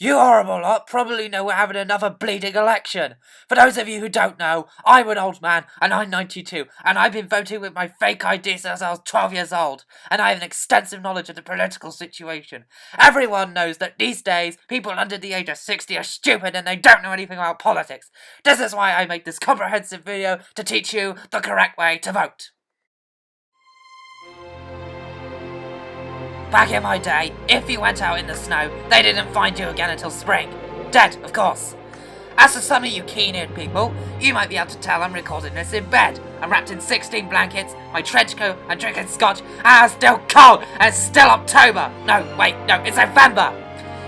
You horrible lot probably know we're having another bleeding election. For those of you who don't know, I'm an old man and I'm 92 and I've been voting with my fake ID since I was 12 years old and I have an extensive knowledge of the political situation. Everyone knows that these days people under the age of 60 are stupid and they don't know anything about politics. This is why I make this comprehensive video to teach you the correct way to vote. Back in my day, if you went out in the snow, they didn't find you again until spring. Dead, of course. As for some of you keen-eared people, you might be able to tell I'm recording this in bed. I'm wrapped in 16 blankets, my trench coat, and drinking scotch, and it's still cold, and it's still October. No, wait, no, it's November.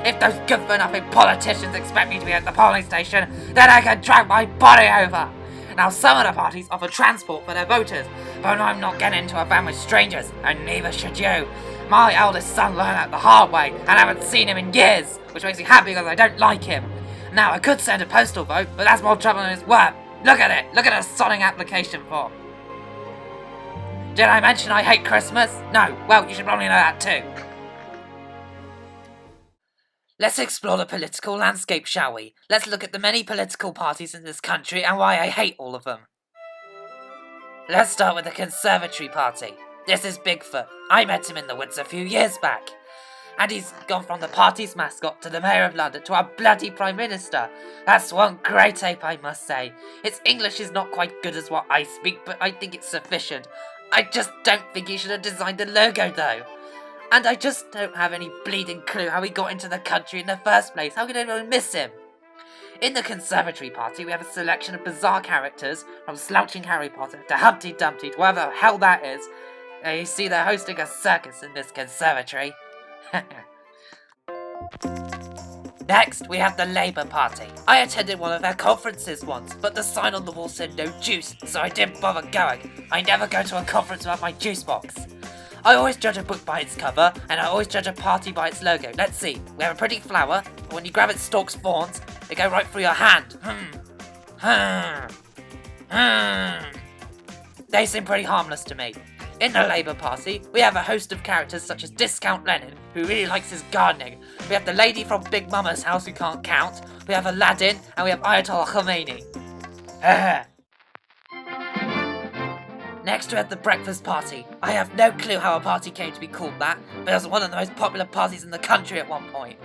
If those good-for-nothing politicians expect me to be at the polling station, then I can drag my body over. Now, some of the parties offer transport for their voters, but I'm not getting into a van with strangers, and neither should you. My eldest son learned that the hard way, and I haven't seen him in years, which makes me happy because I don't like him. Now, I could send a postal vote, but that's more trouble than it's worth. Look at it! Look at the sodding application form. Did I mention I hate Christmas? No, well, you should probably know that too. Let's explore the political landscape, shall we? Let's look at the many political parties in this country and why I hate all of them. Let's start with the Conservatory Party. This is Bigfoot. I met him in the woods a few years back. And he's gone from the party's mascot to the Mayor of London to our bloody Prime Minister. That's one great ape, I must say. His English is not quite good as what I speak, but I think it's sufficient. I just don't think he should have designed the logo, though. And I just don't have any bleeding clue how he got into the country in the first place. How could anyone miss him? In the Conservatory Party, we have a selection of bizarre characters, from Slouching Harry Potter to Humpty Dumpty to whatever the hell that is. You see, they're hosting a circus in this conservatory. Next, we have the Labour Party. I attended one of their conferences once, but the sign on the wall said no juice, so I didn't bother going. I never go to a conference without my juice box. I always judge a book by its cover, and I always judge a party by its logo. Let's see, we have a pretty flower, but when you grab its stalks thorns, they go right through your hand. They seem pretty harmless to me. In the Labour Party, we have a host of characters such as Discount Lenin, who really likes his gardening. We have the lady from Big Mama's house who can't count. We have Aladdin, and we have Ayatollah Khomeini. Next we have the Breakfast Party. I have no clue how a party came to be called that, but it was one of the most popular parties in the country at one point.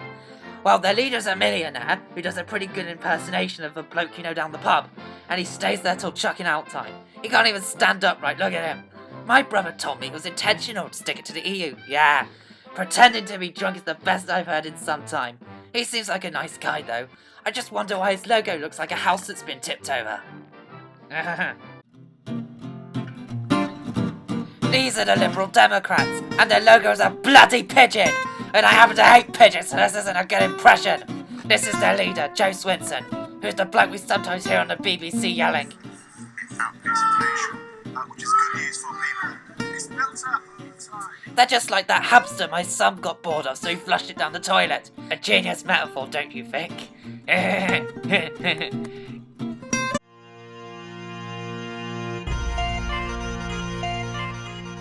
Well, their leader's a millionaire, who does a pretty good impersonation of a bloke you know down the pub, and he stays there till chucking out time. He can't even stand upright, look at him. My brother told me it was intentional to stick it to the EU. Yeah, pretending to be drunk is the best I've heard in some time. He seems like a nice guy though. I just wonder why his logo looks like a house that's been tipped over. These are the Liberal Democrats, and their logo is a bloody pigeon! And I happen to hate pigeons, so this isn't a good impression. This is their leader, Joe Swinson, who's the bloke we sometimes hear on the BBC yelling. Which is good news for people. It's built up all the time. They're just like that hamster my son got bored of, so he flushed it down the toilet. A genius metaphor, don't you think?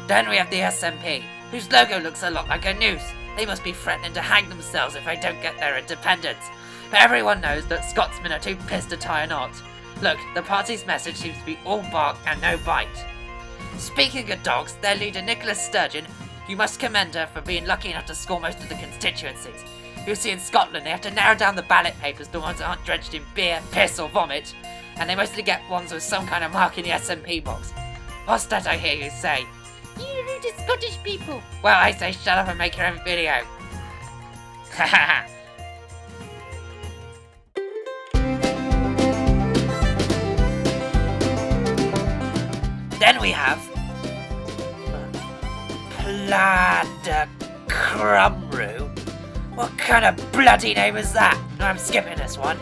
Then we have the SNP, whose logo looks a lot like a noose. They must be threatening to hang themselves if they don't get their independence. But everyone knows that Scotsmen are too pissed to tie a knot. Look, the party's message seems to be all bark and no bite. Speaking of dogs, their leader Nicola Sturgeon, you must commend her for being lucky enough to score most of the constituencies. You see, in Scotland they have to narrow down the ballot papers to ones that aren't drenched in beer, piss or vomit, and they mostly get ones with some kind of mark in the SNP box. What's that I hear you say? You rude Scottish people. Well, I say shut up and make your own video. Haha. Then we have Plaid Crumru. What kind of bloody name is that? I'm skipping this one.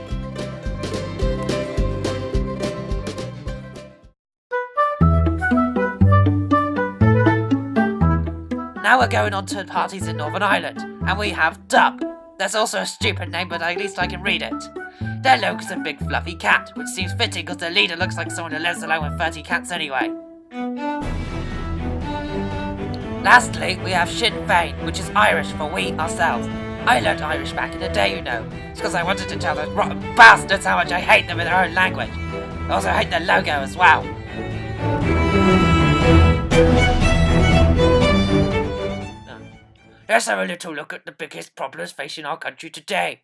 Now we're going on to parties in Northern Ireland, and we have Dub. That's also a stupid name, but at least I can read it. Their logo's a big fluffy cat, which seems fitting because their leader looks like someone who lives alone with 30 cats anyway. Lastly, we have Sinn Féin, which is Irish for we ourselves. I learned Irish back in the day, you know. It's because I wanted to tell those rotten bastards how much I hate them in their own language. I also hate their logo as well. Let's have a little look at the biggest problems facing our country today.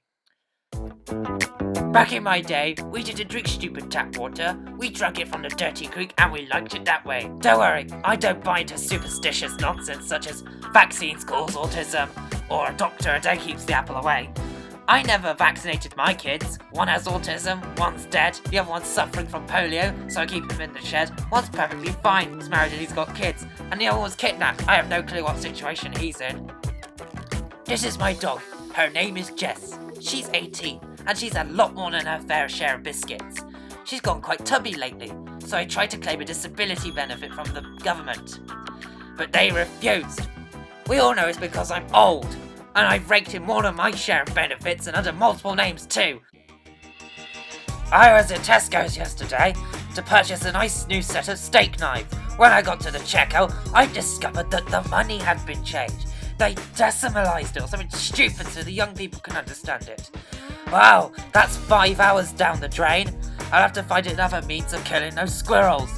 Back in my day, we didn't drink stupid tap water. We drank it from the dirty creek and we liked it that way. Don't worry, I don't buy into superstitious nonsense such as vaccines cause autism or a doctor a day keeps the apple away. I never vaccinated my kids. One has autism, one's dead, the other one's suffering from polio, so I keep him in the shed. One's perfectly fine, he's married and he's got kids, and the other one's kidnapped. I have no clue what situation he's in. This is my dog. Her name is Jess. She's 18, and she's had a lot more than her fair share of biscuits. She's gone quite tubby lately, so I tried to claim a disability benefit from the government. But they refused. We all know it's because I'm old, and I've raked in more than my share of benefits and under multiple names too. I was at Tesco's yesterday to purchase a nice new set of steak knives. When I got to the checkout, I discovered that the money had been changed. They decimalised it or something stupid so the young people can understand it. Wow, that's 5 hours down the drain. I'll have to find another means of killing those squirrels.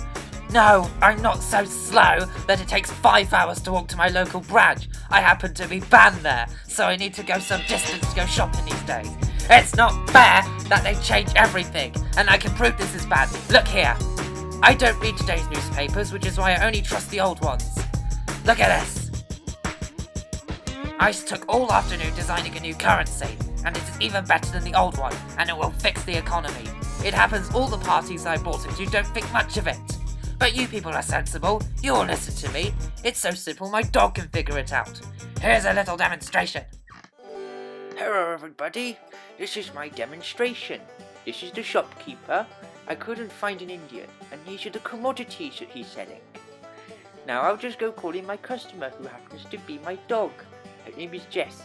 No, I'm not so slow that it takes 5 hours to walk to my local branch. I happen to be banned there, so I need to go some distance to go shopping these days. It's not fair that they change everything, and I can prove this is bad. Look here. I don't read today's newspapers, which is why I only trust the old ones. Look at this. I took all afternoon designing a new currency, and it is even better than the old one, and it will fix the economy. It happens all the parties I bought into don't think much of it. But you people are sensible, you'll listen to me. It's so simple my dog can figure it out. Here's a little demonstration. Hello everybody, this is my demonstration. This is the shopkeeper. I couldn't find an Indian, and these are the commodities that he's selling. Now I'll just go call in my customer who happens to be my dog. Her name is Jess.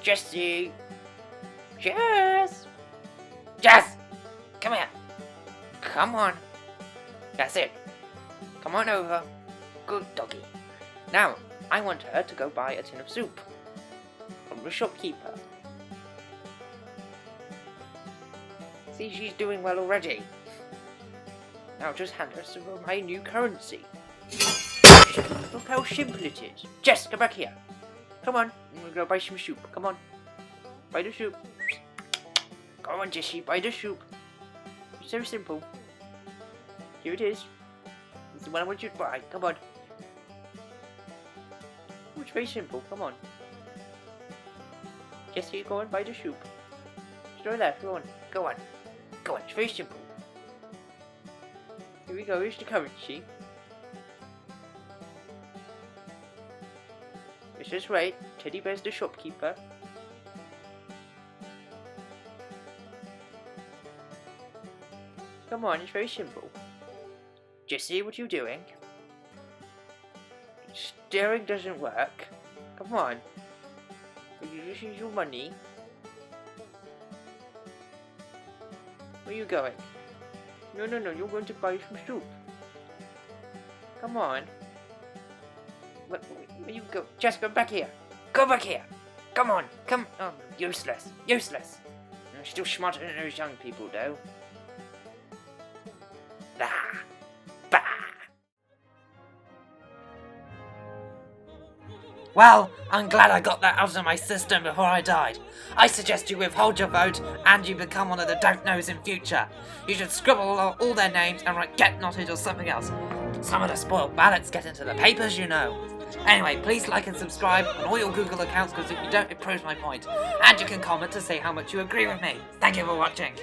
Jessie! Jess! Jess! Come here! Come on! That's it. Come on over. Good doggy. Now, I want her to go buy a tin of soup from the shopkeeper. See, she's doing well already. Now just hand her some of my new currency. Look how simple it is. Jess, come back here. Come on, I'm gonna go buy some soup. Come on. Buy the soup. Come on, Jessie, buy the soup. It's so simple. Here it is. It's the one I want you to buy. Come on. Oh, it's very simple. Come on. Jessie, go on, buy the soup. Throw that. Go on. Go on. Go on. It's very simple. Here we go. Here's the currency. This is right. Teddy Bear's the shopkeeper. Come on, it's very simple. Jessie, what are you doing? Steering doesn't work. Come on. You just use your money. Where are you going? No, you're going to buy some soup. Come on. Where you go? Jess, go back here. Go back here. Come on. Come. Oh, useless. Useless. I'm still smarter than those young people, though. Bah. Bah. Well, I'm glad I got that out of my system before I died. I suggest you withhold your vote and you become one of the don't knows in future. You should scribble all their names and write get knotted or something else. Some of the spoiled ballots get into the papers, you know. Anyway, please like and subscribe on all your Google accounts because if you don't, it proves my point. And you can comment to say how much you agree with me. Thank you for watching.